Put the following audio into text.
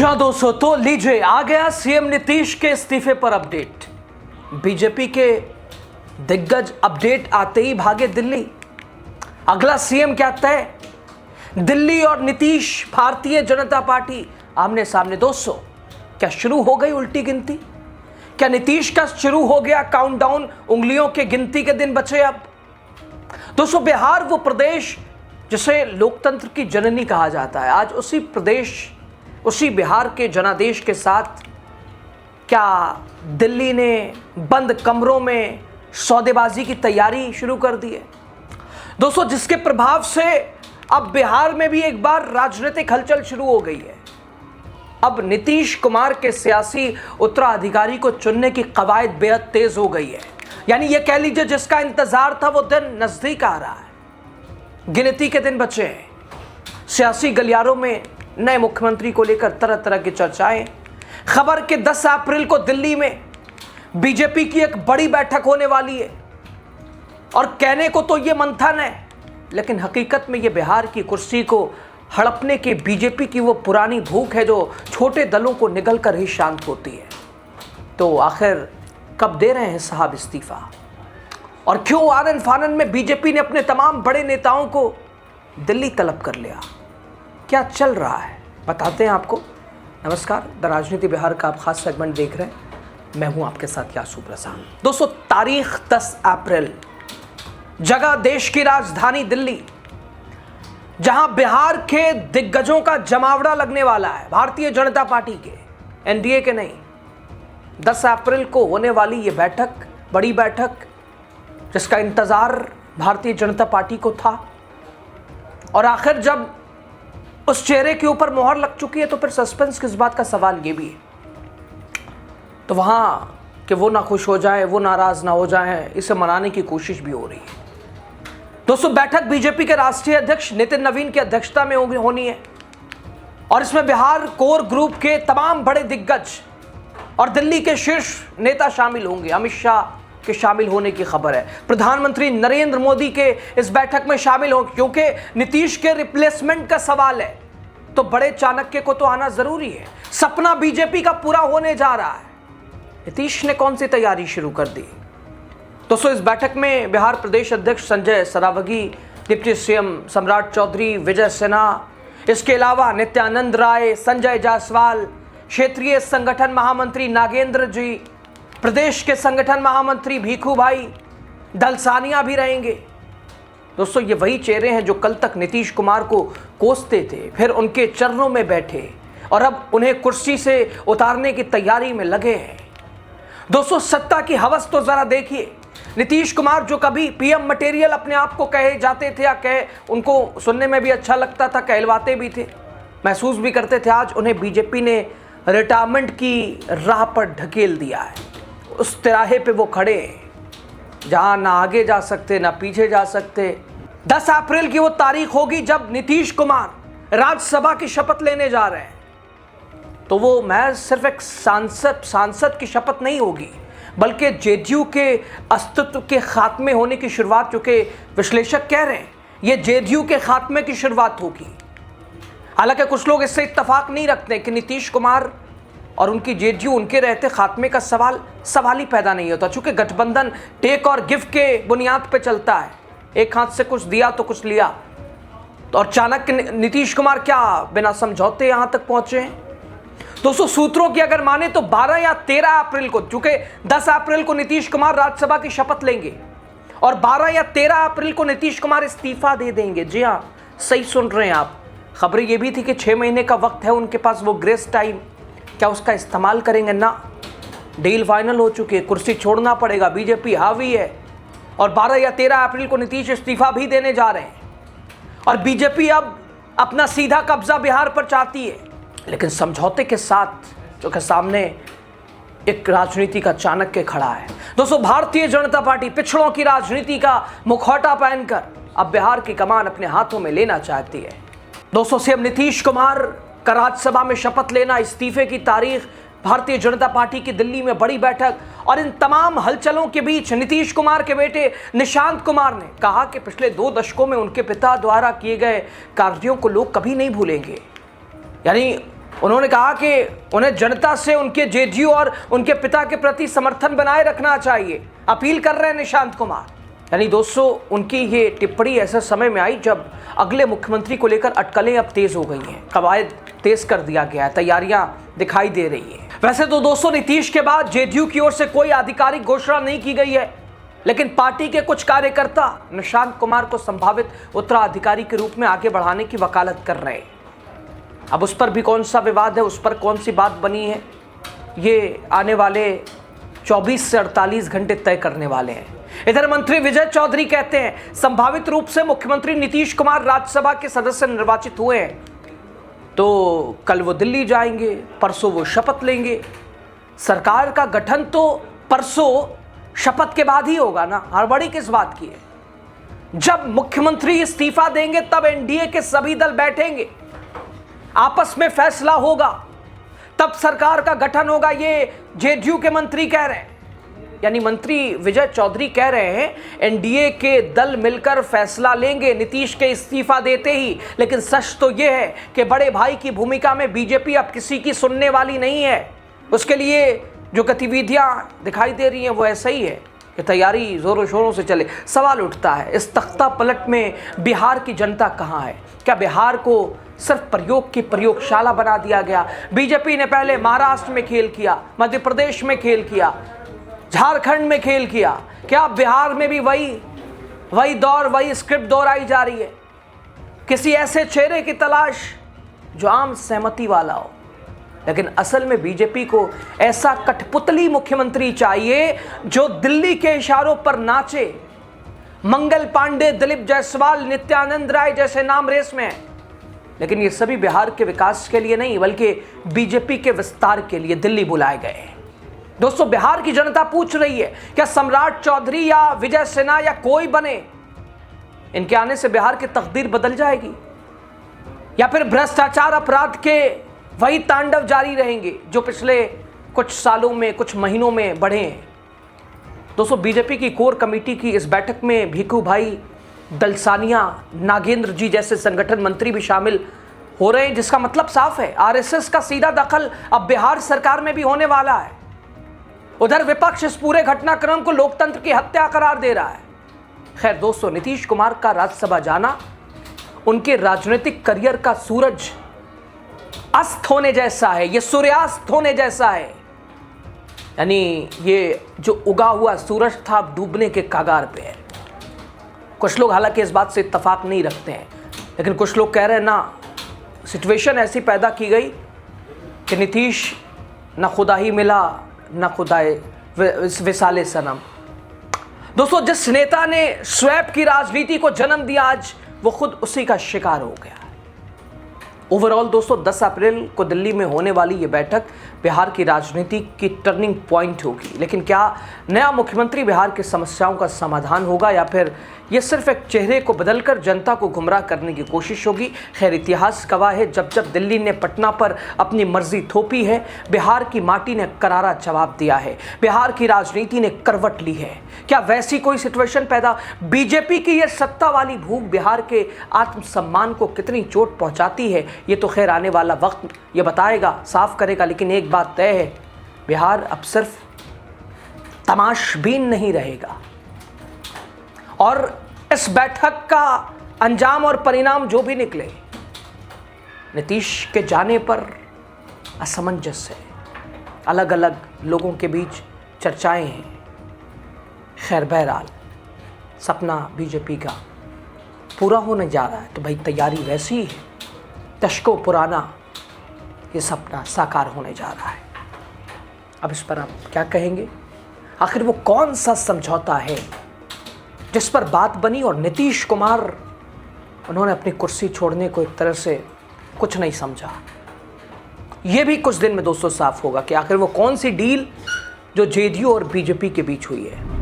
जी हाँ दोस्तों, तो लीजिए आ गया सीएम नीतीश के इस्तीफे पर अपडेट। बीजेपी के दिग्गज अपडेट आते ही भागे दिल्ली। अगला सीएम क्या तय? दिल्ली और नीतीश, भारतीय जनता पार्टी आमने सामने। दोस्तों, क्या शुरू हो गई उल्टी गिनती? क्या नीतीश का शुरू हो गया काउंटडाउन? उंगलियों के गिनती के दिन बचे अब। दोस्तों, बिहार वो प्रदेश जिसे लोकतंत्र की जननी कहा जाता है, आज उसी प्रदेश, उसी बिहार के जनादेश के साथ क्या दिल्ली ने बंद कमरों में सौदेबाजी की तैयारी शुरू कर दी है? दोस्तों, जिसके प्रभाव से अब बिहार में भी एक बार राजनीतिक हलचल शुरू हो गई है। अब नीतीश कुमार के सियासी उत्तराधिकारी को चुनने की कवायद बेहद तेज हो गई है। यानी यह कह लीजिए, जिसका इंतजार था वो दिन नजदीक आ रहा है। गिनती के दिन बचे हैं। सियासी गलियारों में नए मुख्यमंत्री को लेकर तरह तरह की चर्चाएं। खबर के 10 अप्रैल को दिल्ली में बीजेपी की एक बड़ी बैठक होने वाली है। और कहने को तो यह मंथन है, लेकिन हकीकत में यह बिहार की कुर्सी को हड़पने की बीजेपी की वो पुरानी भूख है जो छोटे दलों को निगल कर ही शांत होती है। तो आखिर कब दे रहे हैं साहब इस्तीफा? और क्यों आनन फानन में बीजेपी ने अपने तमाम बड़े नेताओं को दिल्ली तलब कर लिया? क्या चल रहा है बताते हैं आपको। नमस्कार, द राजनीति बिहार का आप खास सेगमेंट देख रहे हैं। मैं हूं आपके साथ यासू प्रसाद। दोस्तों, तारीख 10 अप्रैल, जगह देश की राजधानी दिल्ली, जहां बिहार के दिग्गजों का जमावड़ा लगने वाला है। भारतीय जनता पार्टी के, एनडीए के नहीं। 10 अप्रैल को होने वाली ये बैठक, बड़ी बैठक जिसका इंतजार भारतीय जनता पार्टी को था। और आखिर जब उस चेहरे के ऊपर मोहर लग चुकी है तो फिर सस्पेंस किस बात का सवाल ये भी है। तो वहां कि वो ना खुश हो जाए, वो नाराज ना हो जाए, इसे मनाने की कोशिश भी हो रही है। दोस्तों, बैठक बीजेपी के राष्ट्रीय अध्यक्ष नितिन नवीन की अध्यक्षता में होनी है। और इसमें बिहार कोर ग्रुप के तमाम बड़े दिग्गज और दिल्ली के शीर्ष नेता शामिल होंगे। अमित शाह के शामिल होने की खबर है। प्रधानमंत्री नरेंद्र मोदी के इस बैठक में शामिल होंगे, क्योंकि नीतीश के रिप्लेसमेंट का सवाल है तो बड़े चाणक्य को तो आना जरूरी है। सपना बीजेपी का पूरा होने जा रहा है। नीतीश ने कौन सी तैयारी शुरू कर दी? दोस्तों, इस बैठक में बिहार प्रदेश अध्यक्ष संजय सरावगी, डिप्टी सीएम सम्राट चौधरी, विजय सिन्हा, इसके अलावा नित्यानंद राय, संजय जायसवाल, क्षेत्रीय संगठन महामंत्री नागेंद्र जी, प्रदेश के संगठन महामंत्री भीखू भाई, दलसानिया भी रहेंगे। दोस्तों, ये वही चेहरे हैं जो कल तक नीतीश कुमार को कोसते थे, फिर उनके चरणों में बैठे और अब उन्हें कुर्सी से उतारने की तैयारी में लगे हैं। दोस्तों, सत्ता की हवस तो जरा देखिए। नीतीश कुमार जो कभी पीएम मटेरियल अपने आप को कहे जाते थे, या कहे, उनको सुनने में भी अच्छा लगता था, कहलवाते भी थे, महसूस भी करते थे, आज उन्हें बीजेपी ने रिटायरमेंट की राह पर ढकेल दिया है। उस तिराहे पे वो खड़े हैं जहां ना आगे जा सकते ना पीछे जा सकते। 10 अप्रैल की वो तारीख होगी जब नीतीश कुमार राज्यसभा की शपथ लेने जा रहे हैं। तो वो महज सिर्फ एक सांसद की शपथ नहीं होगी, बल्कि जेडीयू के अस्तित्व के खात्मे होने की शुरुआत, चूंकि विश्लेषक कह रहे हैं ये जेडीयू के खात्मे की शुरुआत होगी। हालांकि कुछ लोग इससे इत्तेफाक नहीं रखते कि नीतीश कुमार और उनकी जेडीयू, उनके रहते खात्मे का सवाल ही पैदा नहीं होता, चूंकि गठबंधन टेक और गिव के बुनियाद पे चलता है। एक हाथ से कुछ दिया तो कुछ लिया। और चाणक्य नीतीश कुमार क्या बिना समझौते यहां तक पहुंचे हैं? दोस्तों, सूत्रों की अगर माने तो 12 या 13 अप्रैल को, चूंकि 10 अप्रैल को नीतीश कुमार राज्यसभा की शपथ लेंगे और 12 या 13 अप्रैल को नीतीश कुमार इस्तीफा दे देंगे। जी हाँ, सही सुन रहे हैं आप। खबरें यह भी थी कि 6 महीने का वक्त है उनके पास, वो ग्रेस टाइम, क्या उसका इस्तेमाल करेंगे? ना, डील फाइनल हो चुकी है, कुर्सी छोड़ना पड़ेगा, बीजेपी हावी है। और 12 या 13 अप्रैल को नीतीश इस्तीफा भी देने जा रहे हैं। और बीजेपी अब अपना सीधा कब्जा बिहार पर चाहती है, लेकिन समझौते के साथ, जो कि सामने एक राजनीति का चाणक्य खड़ा है। दोस्तों, भारतीय जनता पार्टी पिछड़ों की राजनीति का मुखौटा पहनकर अब बिहार की कमान अपने हाथों में लेना चाहती है। दोस्तों, सीएम नीतीश कुमार का राज्यसभा में शपथ लेना, इस्तीफे की तारीख, भारतीय जनता पार्टी की दिल्ली में बड़ी बैठक, और इन तमाम हलचलों के बीच नीतीश कुमार के बेटे निशांत कुमार ने कहा कि पिछले 2 दशकों में उनके पिता द्वारा किए गए कार्यों को लोग कभी नहीं भूलेंगे। यानी उन्होंने कहा कि उन्हें जनता से उनके जेडीयू और उनके पिता के प्रति समर्थन बनाए रखना चाहिए, अपील कर रहे हैं निशांत कुमार। यानी दोस्तों, उनकी ये टिप्पणी ऐसे समय में आई जब अगले मुख्यमंत्री को लेकर अटकलें अब तेज हो गई हैं, कवायद तेज कर दिया गया है, तैयारियां दिखाई दे रही है। वैसे तो दोस्तों, नीतीश के बाद जेडीयू की ओर से कोई आधिकारिक घोषणा नहीं की गई है, लेकिन पार्टी के कुछ कार्यकर्ता निशांत कुमार को संभावित उत्तराधिकारी के रूप में आगे बढ़ाने की वकालत कर रहे हैं। अब उस पर भी कौन सा विवाद है, उस पर कौन सी बात बनी है, ये आने वाले 24 से 48 घंटे तय करने वाले हैं। इधर मंत्री विजय चौधरी कहते हैं, संभावित रूप से मुख्यमंत्री नीतीश कुमार राज्यसभा के सदस्य निर्वाचित हुए हैं तो कल वो दिल्ली जाएंगे, परसों वो शपथ लेंगे। सरकार का गठन तो परसों शपथ के बाद ही होगा ना, हड़बड़ी किस बात की है। जब मुख्यमंत्री इस्तीफा देंगे तब एनडीए के सभी दल बैठेंगे, आपस में फैसला होगा, तब सरकार का गठन होगा, ये जेडीयू के मंत्री कह रहे हैं। यानी मंत्री विजय चौधरी कह रहे हैं एनडीए के दल मिलकर फैसला लेंगे नीतीश के इस्तीफा देते ही। लेकिन सच तो यह है कि बड़े भाई की भूमिका में बीजेपी अब किसी की सुनने वाली नहीं है। उसके लिए जो गतिविधियां दिखाई दे रही हैं वो ऐसा ही है कि तैयारी जोरों शोरों से चले। सवाल उठता है, इस तख्ता पलट में बिहार की जनता कहाँ है? क्या बिहार को सिर्फ प्रयोग की प्रयोगशाला बना दिया गया? बीजेपी ने पहले महाराष्ट्र में खेल किया, मध्य प्रदेश में खेल किया, झारखंड में खेल किया, क्या बिहार में भी वही स्क्रिप्ट दोहराई जा रही है? किसी ऐसे चेहरे की तलाश जो आम सहमति वाला हो। लेकिन असल में बीजेपी को ऐसा कठपुतली मुख्यमंत्री चाहिए जो दिल्ली के इशारों पर नाचे। मंगल पांडे, दिलीप जायसवाल, नित्यानंद राय जैसे नाम रेस में हैं, लेकिन ये सभी बिहार के विकास के लिए नहीं बल्कि बीजेपी के विस्तार के लिए दिल्ली बुलाए गए हैं। दोस्तों, बिहार की जनता पूछ रही है, क्या सम्राट चौधरी या विजय सिन्हा या कोई बने, इनके आने से बिहार की तकदीर बदल जाएगी, या फिर भ्रष्टाचार अपराध के वही तांडव जारी रहेंगे जो पिछले कुछ सालों में, कुछ महीनों में बढ़े हैं? दोस्तों, बीजेपी की कोर कमेटी की इस बैठक में भीखू भाई दलसानिया, नागेंद्र जी जैसे संगठन मंत्री भी शामिल हो रहे हैं, जिसका मतलब साफ है आरएसएस का सीधा दखल अब बिहार सरकार में भी होने वाला है। उधर विपक्ष इस पूरे घटनाक्रम को लोकतंत्र की हत्या करार दे रहा है। खैर दोस्तों, नीतीश कुमार का राज्यसभा जाना उनके राजनीतिक करियर का सूरज अस्त होने जैसा है, ये सूर्यास्त होने जैसा है। यानी ये जो उगा हुआ सूरज था अब डूबने के कगार पे है। कुछ लोग हालांकि इस बात से इत्तेफाक नहीं रखते हैं, लेकिन कुछ लोग कह रहे हैं ना, सिचुएशन ऐसी पैदा की गई कि नीतीश ना खुदा ही मिला ना खुदाए विसाले सनम। दोस्तों, जिस नेता ने स्वैप की राजनीति को जन्म दिया, आज वो खुद उसी का शिकार हो गया। ओवरऑल दोस्तों, 10 अप्रैल को दिल्ली में होने वाली ये बैठक बिहार की राजनीति की टर्निंग पॉइंट होगी। लेकिन क्या नया मुख्यमंत्री बिहार की समस्याओं का समाधान होगा या फिर ये सिर्फ एक चेहरे को बदलकर जनता को गुमराह करने की कोशिश होगी? खैर, इतिहास गवाह है, जब जब दिल्ली ने पटना पर अपनी मर्जी थोपी है, बिहार की माटी ने करारा जवाब दिया है, बिहार की राजनीति ने करवट ली है। क्या वैसी कोई सिचुएशन पैदा? बीजेपी की ये सत्ता वाली भूख बिहार के आत्मसम्मान को कितनी चोट पहुंचाती है, ये तो खैर आने वाला वक्त ये बताएगा, साफ करेगा। लेकिन एक बात तय है, बिहार अब सिर्फ तमाशबीन नहीं रहेगा। और इस बैठक का अंजाम और परिणाम जो भी निकले, नीतीश के जाने पर असमंजस है, अलग अलग लोगों के बीच चर्चाएं हैं। खैर बहरहाल, सपना बीजेपी का पूरा होने जा रहा है तो भाई तैयारी वैसी ही है, दशकों पुराना ये सपना साकार होने जा रहा है। अब इस पर आप क्या कहेंगे? आखिर वो कौन सा समझौता है जिस पर बात बनी और नीतीश कुमार उन्होंने अपनी कुर्सी छोड़ने को एक तरह से कुछ नहीं समझा? ये भी कुछ दिन में दोस्तों साफ होगा कि आखिर वो कौन सी डील जो जेडीयू और बीजेपी के बीच हुई है।